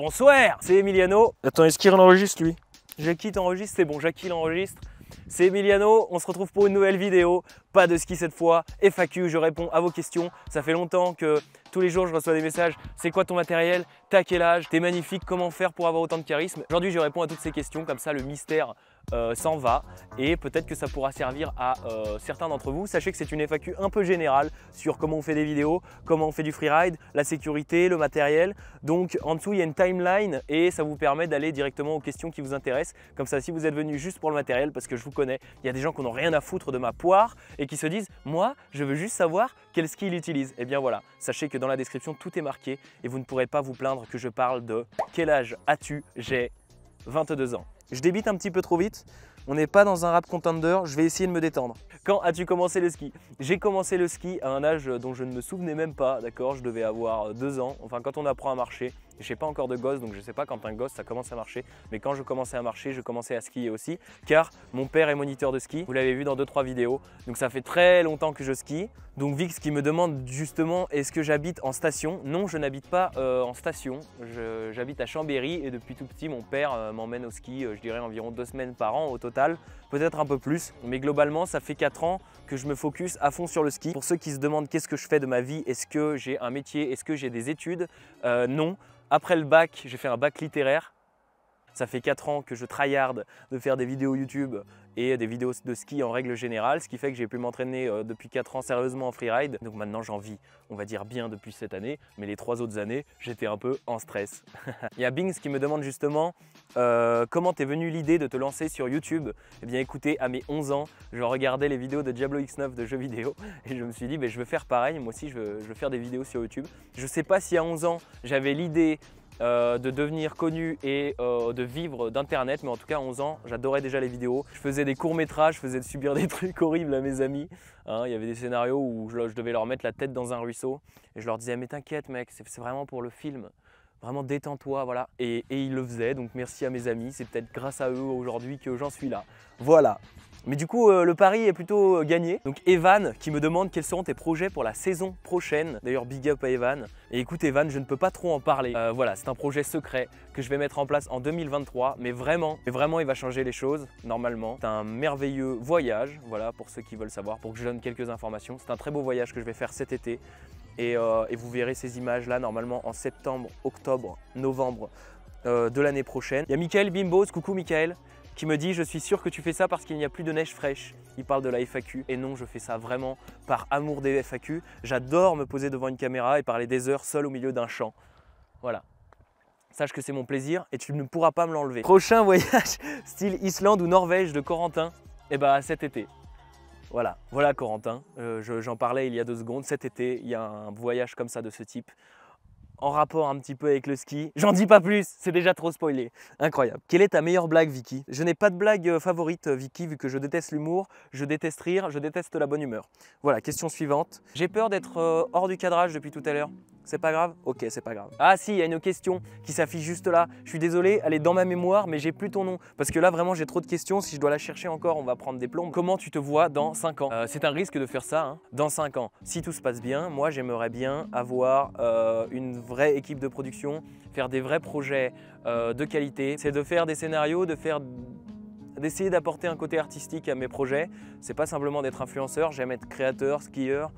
Bonsoir, c'est Emiliano. Attends, est-ce qu'il enregistre lui? Jackie t'enregistre, c'est bon, Jackie l'enregistre. C'est Emiliano, on se retrouve pour une nouvelle vidéo. Pas de ski cette fois, FAQ, je réponds à vos questions. Ça fait longtemps que tous les jours je reçois des messages. C'est quoi ton matériel? T'as quel âge? T'es magnifique, comment faire pour avoir autant de charisme? Aujourd'hui je réponds à toutes ces questions, comme ça le mystère s'en va. Et peut-être que ça pourra servir à certains d'entre vous. Sachez que c'est une FAQ un peu générale sur comment on fait des vidéos, comment on fait du freeride, la sécurité, le matériel. Donc en dessous il y a une timeline et ça vous permet d'aller directement aux questions qui vous intéressent. Comme ça, si vous êtes venu juste pour le matériel, parce que je vous connais, il y a des gens qui n'ont rien à foutre de ma poire et qui se disent « Moi, je veux juste savoir quel ski il utilise ». Eh bien voilà, sachez que dans la description, tout est marqué et vous ne pourrez pas vous plaindre que je parle de « Quel âge as-tu » J'ai 22 ans. Je débite un petit peu trop vite. On n'est pas dans un rap contender, je vais essayer de me détendre. Quand as-tu commencé le ski? J'ai commencé le ski à un âge dont je ne me souvenais même pas, d'accord? Je devais avoir 2 ans, enfin quand on apprend à marcher. Je n'ai pas encore de gosse, donc je ne sais pas quand un gosse ça commence à marcher. Mais quand je commençais à marcher, je commençais à skier aussi. Car mon père est moniteur de ski, vous l'avez vu dans 2-3 vidéos. Donc ça fait très longtemps que je skie. Donc Vix qui me demande justement est-ce que j'habite en station? Non, je n'habite pas en station. J'habite à Chambéry et depuis tout petit, mon père m'emmène au ski, je dirais environ 2 semaines par an au total. Peut-être un peu plus, mais globalement ça fait 4 ans que je me focus à fond sur le ski. Pour ceux qui se demandent qu'est-ce que je fais de ma vie, est-ce que j'ai un métier, est-ce que j'ai des études? Non. Après le bac, j'ai fait un bac littéraire. Ça fait 4 ans que je tryhard de faire des vidéos YouTube et des vidéos de ski en règle générale, ce qui fait que j'ai pu m'entraîner depuis 4 ans sérieusement en freeride. Donc maintenant j'en vis, on va dire bien depuis cette année, mais les 3 autres années, j'étais un peu en stress. Il y a Bings qui me demande justement comment t'es venue l'idée de te lancer sur YouTube. Eh bien écoutez, à mes 11 ans, je regardais les vidéos de Diablo X9 de jeux vidéo et je me suis dit je veux faire pareil, moi aussi je veux faire des vidéos sur YouTube. Je ne sais pas si à 11 ans j'avais l'idée de devenir connu et de vivre d'internet, mais en tout cas à 11 ans j'adorais déjà les vidéos. Je faisais des courts-métrages, je faisais subir des trucs horribles à mes amis, hein. Il y avait des scénarios où je devais leur mettre la tête dans un ruisseau et je leur disais mais t'inquiète mec, c'est vraiment pour le film, vraiment détends-toi, voilà. Et ils le faisaient, donc merci à mes amis, c'est peut-être grâce à eux aujourd'hui que j'en suis là, voilà. Mais du coup, le pari est plutôt gagné. Donc Evan qui me demande quels seront tes projets pour la saison prochaine. D'ailleurs, big up à Evan. Et écoute Evan, je ne peux pas trop en parler. Voilà, c'est un projet secret que je vais mettre en place en 2023. Mais vraiment, il va changer les choses, normalement. C'est un merveilleux voyage, voilà, pour ceux qui veulent savoir, pour que je donne quelques informations. C'est un très beau voyage que je vais faire cet été. Et vous verrez ces images-là, normalement, en septembre, octobre, novembre de l'année prochaine. Il y a Michael Bimbos, coucou Michael, qui me dit « Je suis sûr que tu fais ça parce qu'il n'y a plus de neige fraîche ». Il parle de la FAQ et non, je fais ça vraiment par amour des FAQ. J'adore me poser devant une caméra et parler des heures seul au milieu d'un champ. Voilà. Sache que c'est mon plaisir et tu ne pourras pas me l'enlever. Prochain voyage style Islande ou Norvège de Corentin, et bah cet été. Voilà, voilà Corentin, j'en parlais il y a 2 secondes. Cet été, il y a un voyage comme ça de ce type, en rapport un petit peu avec le ski. J'en dis pas plus, c'est déjà trop spoilé. Incroyable. Quelle est ta meilleure blague, Vicky? Je n'ai pas de blague favorite, Vicky, vu que je déteste l'humour, je déteste rire, je déteste la bonne humeur. Voilà, question suivante. J'ai peur d'être hors du cadrage depuis tout à l'heure. C'est pas grave? Ok, c'est pas grave. Ah si, il y a une question qui s'affiche juste là. Je suis désolé, elle est dans ma mémoire, mais j'ai plus ton nom. Parce que là, vraiment, j'ai trop de questions. Si je dois la chercher encore, on va prendre des plombs. Comment tu te vois dans 5 ans? C'est un risque de faire ça, hein. Dans 5 ans, si tout se passe bien, moi, j'aimerais bien avoir une vraie équipe de production, faire des vrais projets de qualité. C'est de faire des scénarios, d'essayer d'apporter un côté artistique à mes projets. C'est pas simplement d'être influenceur, j'aime être créateur, skieur.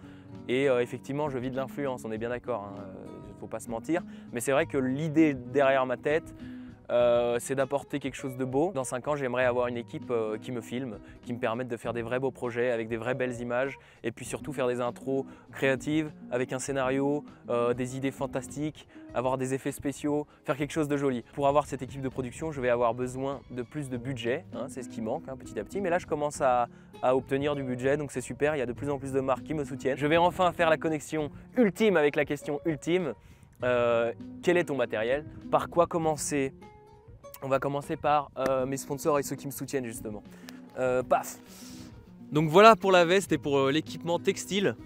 Et effectivement, je vis de l'influence, on est bien d'accord, hein, il ne faut pas se mentir. Mais c'est vrai que l'idée derrière ma tête, c'est d'apporter quelque chose de beau. Dans 5 ans, j'aimerais avoir une équipe qui me filme, qui me permette de faire des vrais beaux projets avec des vraies belles images et puis surtout faire des intros créatives avec un scénario, des idées fantastiques, avoir des effets spéciaux, faire quelque chose de joli. Pour avoir cette équipe de production, je vais avoir besoin de plus de budget, hein, c'est ce qui manque hein, petit à petit. Mais là, je commence à obtenir du budget, donc c'est super. Il y a de plus en plus de marques qui me soutiennent. Je vais enfin faire la connexion ultime avec la question ultime. Quel est ton matériel? Par quoi commencer? On va commencer par mes sponsors et ceux qui me soutiennent justement. Paf! Donc voilà pour la veste et pour l'équipement textile.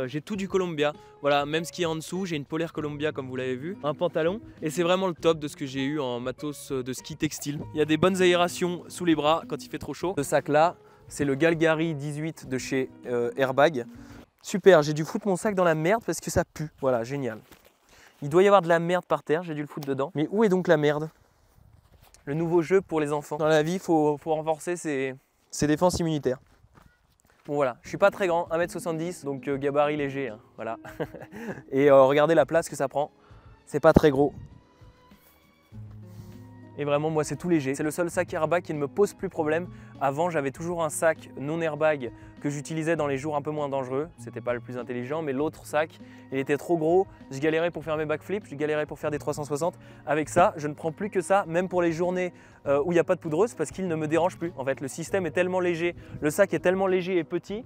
J'ai tout du Columbia. Voilà, même ce qui est en dessous, j'ai une polaire Columbia comme vous l'avez vu, un pantalon. Et c'est vraiment le top de ce que j'ai eu en matos de ski textile. Il y a des bonnes aérations sous les bras quand il fait trop chaud. Ce sac là, c'est le Galgary 18 de chez Airbag. Super, j'ai dû foutre mon sac dans la merde parce que ça pue. Voilà, génial. Il doit y avoir de la merde par terre, j'ai dû le foutre dedans. Mais où est donc la merde? Le nouveau jeu pour les enfants. Dans la vie, il faut renforcer ses défenses immunitaires. Bon voilà, je suis pas très grand, 1m70, donc gabarit léger, hein, voilà. Et regardez la place que ça prend, c'est pas très gros. Et vraiment, moi, c'est tout léger. C'est le seul sac airbag qui ne me pose plus problème. Avant, j'avais toujours un sac non airbag que j'utilisais dans les jours un peu moins dangereux. C'était pas le plus intelligent, mais l'autre sac, il était trop gros. Je galérais pour faire mes backflips, je galérais pour faire des 360. Avec ça, je ne prends plus que ça, même pour les journées où il n'y a pas de poudreuse, parce qu'il ne me dérange plus. En fait, le système est tellement léger, le sac est tellement léger et petit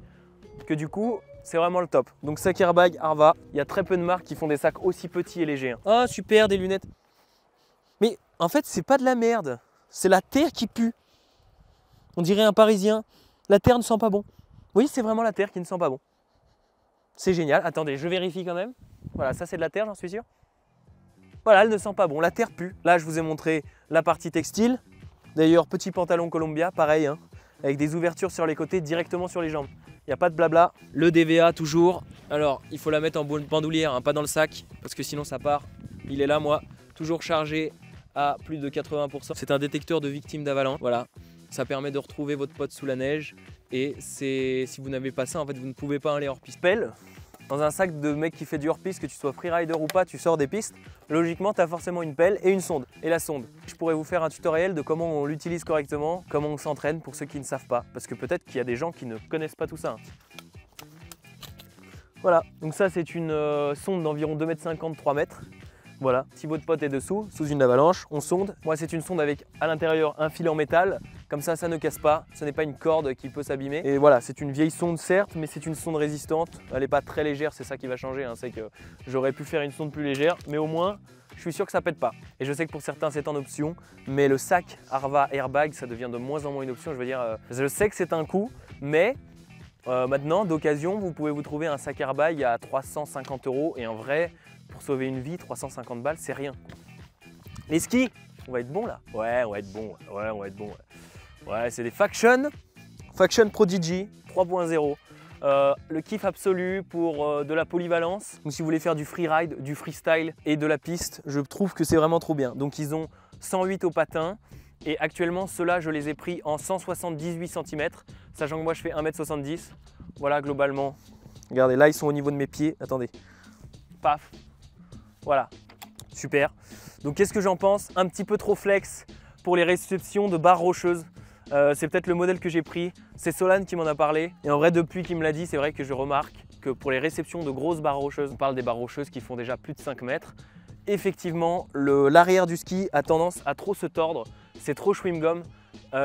que du coup, c'est vraiment le top. Donc sac airbag Arva, il y a très peu de marques qui font des sacs aussi petits et légers. Ah super, des lunettes. Mais en fait, c'est pas de la merde, c'est la terre qui pue. On dirait un Parisien, la terre ne sent pas bon. Oui, c'est vraiment la terre qui ne sent pas bon. C'est génial. Attendez, je vérifie quand même. Voilà, ça c'est de la terre, j'en suis sûr. Voilà, elle ne sent pas bon, la terre pue. Là, je vous ai montré la partie textile. D'ailleurs, petit pantalon Columbia, pareil, hein, avec des ouvertures sur les côtés directement sur les jambes. Il n'y a pas de blabla. Le DVA toujours. Alors, il faut la mettre en bandoulière, hein, pas dans le sac, parce que sinon ça part. Il est là, moi, toujours chargé à plus de 80%. C'est un détecteur de victimes d'avalanche. Voilà, ça permet de retrouver votre pote sous la neige. Et si vous n'avez pas ça, en fait, vous ne pouvez pas aller hors piste. Pelle, dans un sac de mec qui fait du hors piste, que tu sois freerider ou pas, tu sors des pistes. Logiquement, tu as forcément une pelle et une sonde. Et la sonde, je pourrais vous faire un tutoriel de comment on l'utilise correctement, comment on s'entraîne pour ceux qui ne savent pas. Parce que peut-être qu'il y a des gens qui ne connaissent pas tout ça. Voilà, donc ça c'est une sonde d'environ 2,50 m, 3 mètres. Voilà, si votre pote est dessous, sous une avalanche, on sonde. Moi, c'est une sonde avec à l'intérieur un fil en métal. Comme ça ne casse pas. Ce n'est pas une corde qui peut s'abîmer. Et voilà, c'est une vieille sonde certes, mais c'est une sonde résistante. Elle n'est pas très légère, c'est ça qui va changer. Hein. C'est que j'aurais pu faire une sonde plus légère, mais au moins, je suis sûr que ça pète pas. Et je sais que pour certains, c'est en option. Mais le sac Arva Airbag, ça devient de moins en moins une option. Je veux dire, je sais que c'est un coût, mais maintenant, d'occasion, vous pouvez vous trouver un sac airbag à 350 € et un vrai. Pour sauver une vie, 350 balles, c'est rien. Les skis, on va être bon là. Ouais, on va être bon. Ouais, on va être bon. Ouais, c'est des Faction Prodigy 3.0. Le kiff absolu pour de la polyvalence. Donc si vous voulez faire du freeride, du freestyle et de la piste, je trouve que c'est vraiment trop bien. Donc ils ont 108 au patin. Et actuellement, ceux-là, je les ai pris en 178 cm. Sachant que moi, je fais 1,70 m. Voilà, globalement. Regardez, là, ils sont au niveau de mes pieds. Attendez. Paf. Voilà, super. Donc qu'est-ce que j'en pense? Un petit peu trop flex pour les réceptions de barres rocheuses. C'est peut-être le modèle que j'ai pris. C'est Solane qui m'en a parlé. Et en vrai, depuis qu'il me l'a dit, c'est vrai que je remarque que pour les réceptions de grosses barres rocheuses, on parle des barres rocheuses qui font déjà plus de 5 mètres, effectivement, l'arrière du ski a tendance à trop se tordre. C'est trop chewing-gum.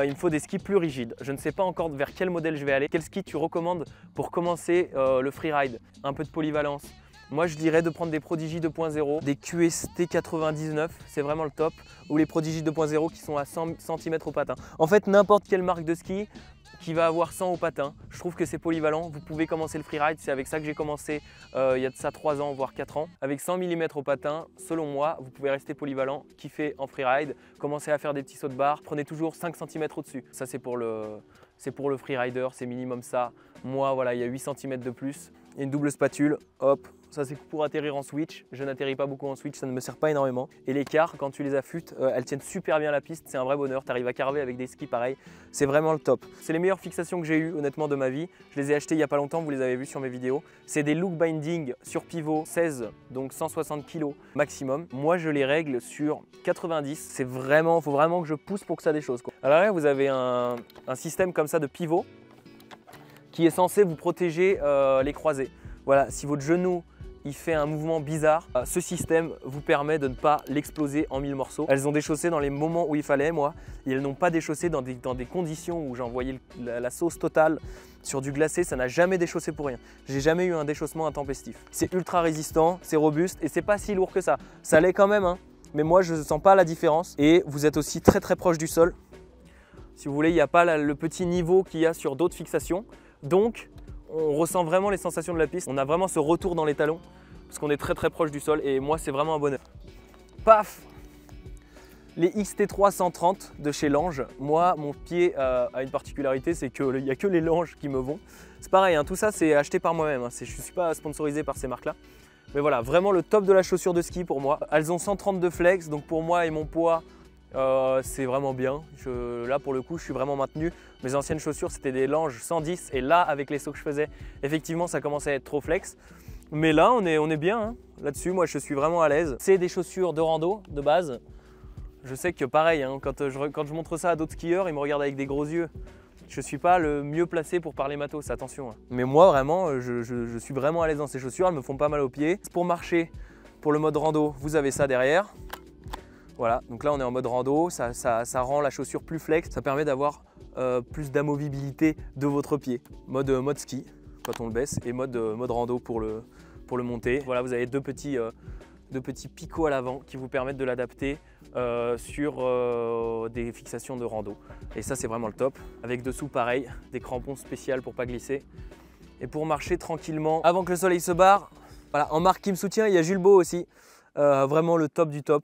Il me faut des skis plus rigides. Je ne sais pas encore vers quel modèle je vais aller. Quel ski tu recommandes pour commencer le freeride? Un peu de polyvalence. Moi, je dirais de prendre des Prodigy 2.0, des QST 99, c'est vraiment le top, ou les Prodigy 2.0 qui sont à 100 cm au patin. En fait, n'importe quelle marque de ski qui va avoir 100 au patin, je trouve que c'est polyvalent. Vous pouvez commencer le freeride, c'est avec ça que j'ai commencé il y a de ça 3 ans, voire 4 ans. Avec 100 mm au patin, selon moi, vous pouvez rester polyvalent, kiffer en freeride, commencer à faire des petits sauts de barre, prenez toujours 5 cm au-dessus. Ça, c'est pour le freerider, c'est minimum ça. Moi, voilà, il y a 8 cm de plus. Et une double spatule, hop, ça c'est pour atterrir en switch. Je n'atterris pas beaucoup en switch, ça ne me sert pas énormément. Et les carres, quand tu les affûtes, elles tiennent super bien la piste, c'est un vrai bonheur. Tu arrives à carver avec des skis pareils, c'est vraiment le top. C'est les meilleures fixations que j'ai eues honnêtement de ma vie. Je les ai achetées il n'y a pas longtemps, vous les avez vues sur mes vidéos. C'est des look binding sur pivot 16, donc 160 kg maximum. Moi je les règle sur 90. C'est vraiment, faut vraiment que je pousse pour que ça déchausse, quoi. Alors là, vous avez un système comme ça de pivot qui est censé vous protéger les croisés. Voilà, si votre genou il fait un mouvement bizarre, ce système vous permet de ne pas l'exploser en 1000 morceaux. Elles ont déchaussé dans les moments où il fallait, moi, et elles n'ont pas déchaussé dans des conditions où j'envoyais la sauce totale sur du glacé, ça n'a jamais déchaussé pour rien. J'ai jamais eu un déchaussement intempestif. C'est ultra résistant, c'est robuste et c'est pas si lourd que ça. Ça l'est quand même, hein, mais moi je ne sens pas la différence et vous êtes aussi très proche du sol. Si vous voulez, il n'y a pas le petit niveau qu'il y a sur d'autres fixations. Donc, on ressent vraiment les sensations de la piste. On a vraiment ce retour dans les talons parce qu'on est très proche du sol et moi, c'est vraiment un bonheur. Paf! Les XT3 130 de chez Lange. Moi, mon pied a une particularité, c'est qu'il n'y a que les Lange qui me vont. C'est pareil, hein, tout ça, c'est acheté par moi-même. Hein. Je ne suis pas sponsorisé par ces marques-là. Mais voilà, vraiment le top de la chaussure de ski pour moi. Elles ont 132 flex, donc pour moi et mon poids, c'est vraiment bien. Là pour le coup, je suis vraiment maintenu. Mes anciennes chaussures, c'était des Lange 110 et là, avec les sauts que je faisais, effectivement, ça commençait à être trop flex. Mais là, on est bien hein. Là-dessus. Moi, je suis vraiment à l'aise. C'est des chaussures de rando de base. Je sais que pareil, hein, quand je montre ça à d'autres skieurs, ils me regardent avec des gros yeux. Je ne suis pas le mieux placé pour parler matos, attention. Hein. Mais moi, vraiment, je suis vraiment à l'aise dans ces chaussures. Elles me font pas mal aux pieds. Pour marcher, pour le mode rando, vous avez ça derrière. Voilà, donc là on est en mode rando, ça rend la chaussure plus flex, ça permet d'avoir plus d'amovibilité de votre pied. Mode ski quand on le baisse et mode rando pour le monter. Voilà, vous avez deux petits picots à l'avant qui vous permettent de l'adapter sur des fixations de rando. Et ça c'est vraiment le top. Avec dessous pareil, des crampons spéciaux pour pas glisser. Et pour marcher tranquillement avant que le soleil se barre, voilà, en marque qui me soutient, il y a Jules Beau aussi. Vraiment le top du top.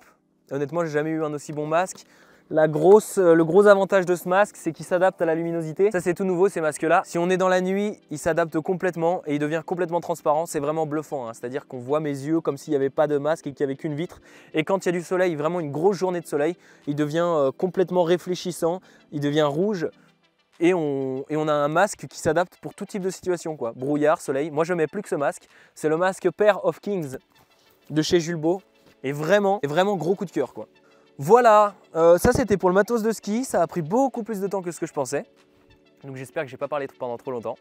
Honnêtement, j'ai jamais eu un aussi bon masque. Le gros avantage de ce masque, c'est qu'il s'adapte à la luminosité. Ça, c'est tout nouveau, ces masques-là. Si on est dans la nuit, il s'adapte complètement et il devient complètement transparent. C'est vraiment bluffant, hein. C'est-à-dire qu'on voit mes yeux comme s'il n'y avait pas de masque et qu'il n'y avait qu'une vitre. Et quand il y a du soleil, vraiment une grosse journée de soleil, il devient complètement réfléchissant, il devient rouge. Et on a un masque qui s'adapte pour tout type de situation, quoi. Brouillard, soleil. Moi, je mets plus que ce masque. C'est le masque Pair of Kings de chez Jules Beau. Et vraiment gros coup de cœur, quoi. Voilà, ça c'était pour le matos de ski. Ça a pris beaucoup plus de temps que ce que je pensais. Donc j'espère que j'ai pas parlé pendant trop longtemps.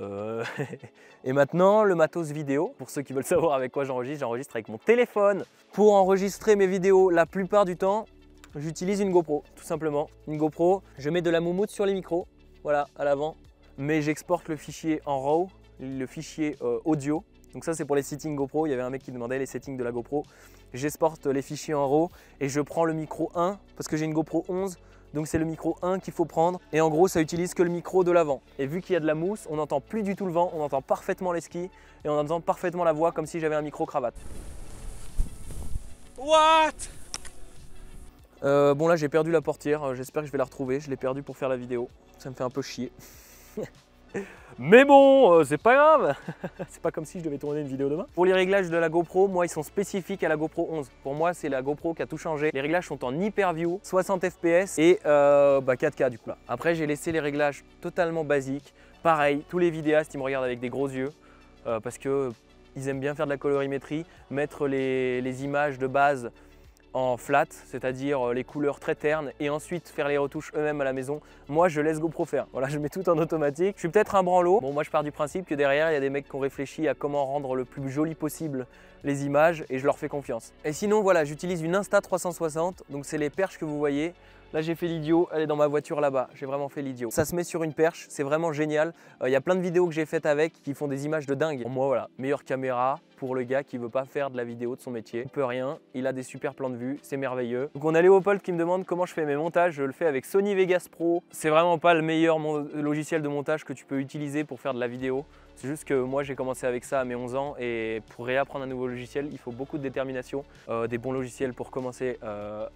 Et maintenant, le matos vidéo. Pour ceux qui veulent savoir avec quoi j'enregistre avec mon téléphone. Pour enregistrer mes vidéos, la plupart du temps, j'utilise une GoPro, tout simplement. Une GoPro, je mets de la moumoute sur les micros, voilà, à l'avant. Mais j'exporte le fichier en RAW, le fichier audio. Donc ça c'est pour les settings GoPro, il y avait un mec qui demandait les settings de la GoPro. J'exporte les fichiers en RAW et je prends le micro 1 parce que j'ai une GoPro 11. Donc c'est le micro 1 qu'il faut prendre et en gros ça utilise que le micro de l'avant. Et vu qu'il y a de la mousse, on n'entend plus du tout le vent, on entend parfaitement les skis et on entend parfaitement la voix comme si j'avais un micro cravate. What? Bon là j'ai perdu la portière, j'espère que je vais la retrouver, je l'ai perdue pour faire la vidéo. Ça me fait un peu chier. Mais bon, c'est pas grave. C'est pas comme si je devais tourner une vidéo demain. Pour les réglages de la GoPro, moi ils sont spécifiques à la GoPro 11. Pour moi c'est la GoPro qui a tout changé. Les réglages sont en hyper view, 60 fps et 4K du coup là. Après j'ai laissé les réglages totalement basiques. Pareil, tous les vidéastes ils me regardent avec des gros yeux parce que ils aiment bien faire de la colorimétrie, mettre les images de base en flat, c'est-à-dire les couleurs très ternes et ensuite faire les retouches eux-mêmes à la maison. Moi je laisse GoPro faire, voilà, je mets tout en automatique. Je suis peut-être un branlot. Bon, moi je pars du principe que derrière il y a des mecs qui ont réfléchi à comment rendre le plus joli possible les images et je leur fais confiance. Et sinon voilà, j'utilise une Insta360, donc c'est les perches que vous voyez. Là j'ai fait l'idiot, elle est dans ma voiture là-bas, j'ai vraiment fait l'idiot. Ça se met sur une perche, c'est vraiment génial. Il y a plein de vidéos que j'ai faites avec qui font des images de dingue. Pour moi voilà, meilleure caméra pour le gars qui veut pas faire de la vidéo de son métier. Il peut rien, il a des super plans de vue, c'est merveilleux. Donc on a Léopold qui me demande comment je fais mes montages, je le fais avec Sony Vegas Pro. C'est vraiment pas le meilleur logiciel de montage que tu peux utiliser pour faire de la vidéo. C'est juste que moi j'ai commencé avec ça à mes 11 ans et pour réapprendre un nouveau logiciel, il faut beaucoup de détermination, des bons logiciels pour commencer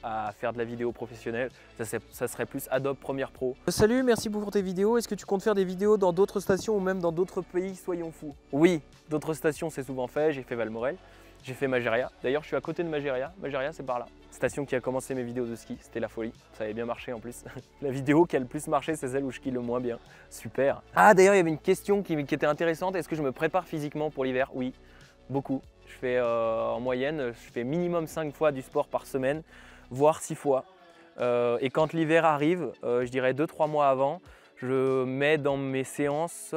à faire de la vidéo professionnelle. Ça serait plus Adobe Premiere Pro. Salut, merci pour tes vidéos. Est-ce que tu comptes faire des vidéos dans d'autres stations ou même dans d'autres pays, soyons fous? Oui, d'autres stations c'est souvent fait, j'ai fait Valmorel, j'ai fait Magéria. D'ailleurs je suis à côté de Magéria, Magéria c'est par là. Station qui a commencé mes vidéos de ski, c'était la folie, ça avait bien marché en plus. La vidéo qui a le plus marché c'est celle où je skie le moins bien, super. Ah d'ailleurs il y avait une question qui était intéressante, est-ce que je me prépare physiquement pour l'hiver? Oui, beaucoup. Je fais en moyenne, je fais minimum 5 fois du sport par semaine, voire 6 fois. Et quand l'hiver arrive, je dirais 2-3 mois avant, je mets dans mes séances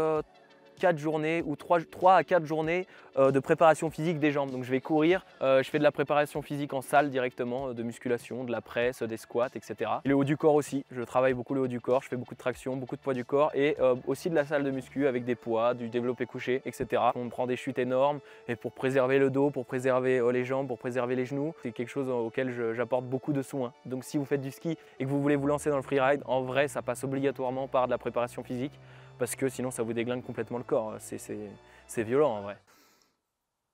4 journées ou 3 à 4 journées de préparation physique des jambes. Donc je vais courir, je fais de la préparation physique en salle directement, de musculation, de la presse, des squats, etc. Et le haut du corps aussi, je travaille beaucoup le haut du corps, je fais beaucoup de traction, beaucoup de poids du corps et aussi de la salle de muscu avec des poids, du développé couché, etc. On prend des chutes énormes et pour préserver le dos, pour préserver les jambes, pour préserver les genoux, c'est quelque chose auquel j'apporte beaucoup de soins. Donc si vous faites du ski et que vous voulez vous lancer dans le freeride, en vrai ça passe obligatoirement par de la préparation physique parce que sinon ça vous déglingue complètement le corps, c'est violent en vrai.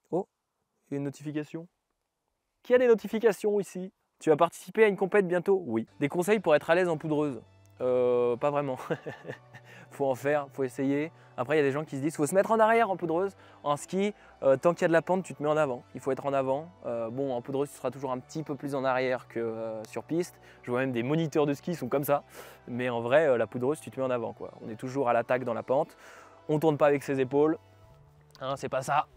Oh, il y a une notification. Qui a des notifications ici? Tu vas participer à une compète bientôt? Oui. Des conseils pour être à l'aise en poudreuse? Pas vraiment. faut en faire, faut essayer. Après, il y a des gens qui se disent, faut se mettre en arrière en poudreuse. En ski, tant qu'il y a de la pente, tu te mets en avant. Il faut être en avant. Bon, en poudreuse, tu seras toujours un petit peu plus en arrière que sur piste. Je vois même des moniteurs de ski qui sont comme ça. Mais en vrai, la poudreuse, tu te mets en avant, quoi. On est toujours à l'attaque dans la pente. On tourne pas avec ses épaules. Hein, c'est pas ça.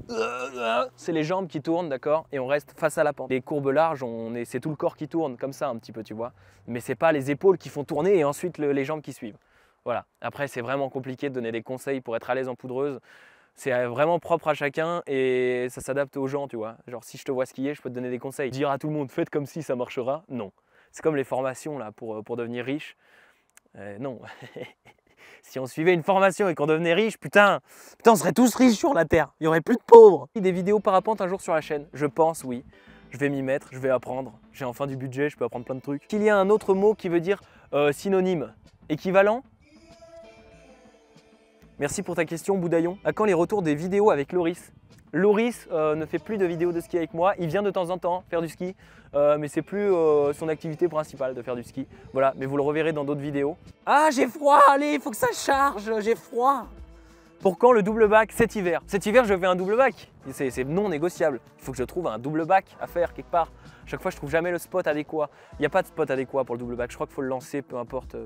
C'est les jambes qui tournent, d'accord, et on reste face à la pente. Les courbes larges, c'est tout le corps qui tourne, comme ça un petit peu, tu vois. Mais c'est pas les épaules qui font tourner et ensuite les jambes qui suivent. Voilà. Après, c'est vraiment compliqué de donner des conseils pour être à l'aise en poudreuse. C'est vraiment propre à chacun et ça s'adapte aux gens, tu vois. Genre, si je te vois skier, je peux te donner des conseils. Dire à tout le monde, faites comme si ça marchera, non. C'est comme les formations là pour devenir riche. Non. Si on suivait une formation et qu'on devenait riche, putain, on serait tous riches sur la terre. Il n'y aurait plus de pauvres. Des vidéos parapente un jour sur la chaîne, je pense, oui. Je vais m'y mettre, je vais apprendre. J'ai enfin du budget, je peux apprendre plein de trucs. Qu'il y a un autre mot qui veut dire synonyme, équivalent. Merci pour ta question, Boudaillon. À quand les retours des vidéos avec Loris? Loris ne fait plus de vidéos de ski avec moi. Il vient de temps en temps faire du ski, mais c'est plus son activité principale de faire du ski. Voilà, mais vous le reverrez dans d'autres vidéos. Ah, j'ai froid, allez, il faut que ça charge, j'ai froid. Pour quand le double bac? Cet hiver. Cet hiver, je fais un double bac. C'est non négociable. Il faut que je trouve un double bac à faire quelque part. Chaque fois, je trouve jamais le spot adéquat. Il n'y a pas de spot adéquat pour le double bac. Je crois qu'il faut le lancer, peu importe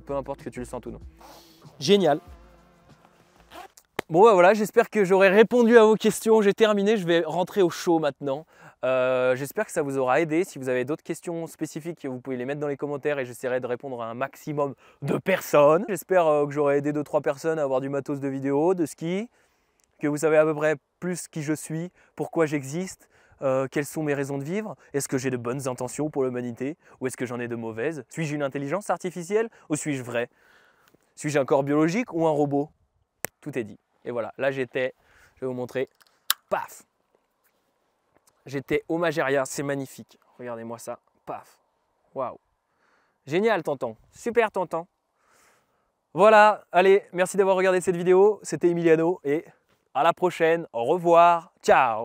que tu le sentes ou non. Génial. Bon bah voilà, j'espère que j'aurai répondu à vos questions, j'ai terminé, je vais rentrer au show maintenant. J'espère que ça vous aura aidé. Si vous avez d'autres questions spécifiques, vous pouvez les mettre dans les commentaires et j'essaierai de répondre à un maximum de personnes. J'espère que j'aurai aidé 2-3 personnes à avoir du matos de vidéo, de ski, que vous savez à peu près plus qui je suis, pourquoi j'existe, quelles sont mes raisons de vivre, est-ce que j'ai de bonnes intentions pour l'humanité ou est-ce que j'en ai de mauvaises? Suis-je une intelligence artificielle ou suis-je vrai? Suis-je un corps biologique ou un robot? Tout est dit. Et voilà, là j'étais, je vais vous montrer, paf! J'étais au Magéria, c'est magnifique. Regardez-moi ça, paf! Waouh! Génial, tonton, super tonton. Voilà, allez, merci d'avoir regardé cette vidéo. C'était Emiliano et à la prochaine. Au revoir, ciao!